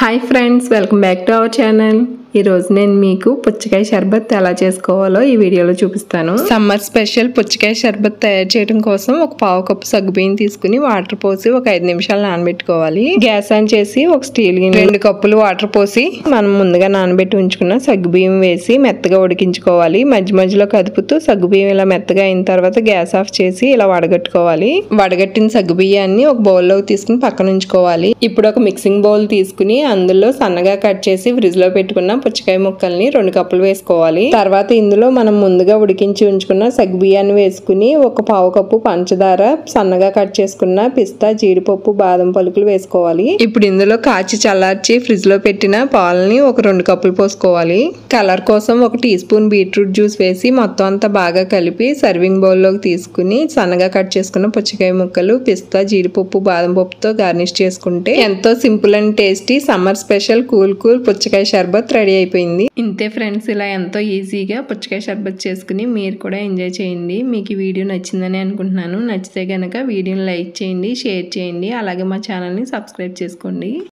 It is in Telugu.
Hi friends, welcome back to our channel. ఈరోజు నేను మీకు పుచ్చకాయ షర్బత్ ఎలా చేసుకోవాలో ఈ వీడియోలో చూపిస్తాను. సమ్మర్ స్పెషల్ పుచ్చకాయ షర్బత్ తయారు చేయడం కోసం ఒక పావు కప్పు సగ్గుబియ్యం తీసుకుని వాటర్ పోసి ఒక 5 నిమిషాలు నానబెట్టుకోవాలి. గ్యాస్ ఆన్ చేసి ఒక స్టీల్ గిన్నె 2 కప్పులు వాటర్ పోసి మనం ముందుగా నానబెట్టి ఉంచుకున్న సగ్గుబియ్యం వేసి మెత్తగా ఉడికించుకోవాలి. మధ్య మధ్యలో కదుపుతూ సగ్గుబియ్యం ఇలా మెత్తగా అయిన తర్వాత గ్యాస్ ఆఫ్ చేసి ఇలా వడగట్టుకోవాలి. వడగట్టిన సగ్గుబియ్యాన్ని ఒక బౌల్లోకి తీసుకుని పక్కన ఉంచుకోవాలి. ఇప్పుడు ఒక మిక్సింగ్ బౌల్ తీసుకుని అందులో సన్నగా కట్ చేసి ఫ్రిడ్జ్ లో పెట్టుకున్న పుచ్చకాయ ముక్కల్ని 2 కప్పులు వేసుకోవాలి. తర్వాత ఇందులో మనం ముందుగా ఉడికించి ఉంచుకున్న సగ్గుబియ్యాన్ని వేసుకుని ఒక పావు కప్పు పంచదార, సన్నగా కట్ చేసుకున్న పిస్తా, జీడిపప్పు, బాదం పలుకులు వేసుకోవాలి. ఇప్పుడు ఇందులో కాచి చల్లార్చి ఫ్రిడ్జ్ లో పెట్టిన పాలని ఒక 2 కప్పులు పోసుకోవాలి. కలర్ కోసం ఒక టీ స్పూన్ బీట్రూట్ జ్యూస్ వేసి మొత్తం అంతా బాగా కలిపి సర్వింగ్ బౌల్ లోకి తీసుకుని సన్నగా కట్ చేసుకున్న పుచ్చకాయ ముక్కలు, పిస్తా, జీడిపప్పు, బాదం పప్పుతో గార్నిష్ చేసుకుంటే ఎంతో simple and tasty summer special cool పుచ్చకాయ షర్బత్ రెడీ అయిపోయింది. ఇంతే ఫ్రెండ్స్, ఇలా ఎంతో ఈజీగా పుచ్చకాయ షర్బత్ చేసుకుని మీరు కూడా ఎంజాయ్ చేయండి. మీకు ఈ వీడియో నచ్చిందని అనుకుంటున్నాను. నచ్చితే కనుక వీడియోని లైక్ చేయండి, షేర్ చేయండి, అలాగే మా ఛానల్ని సబ్స్క్రైబ్ చేసుకోండి.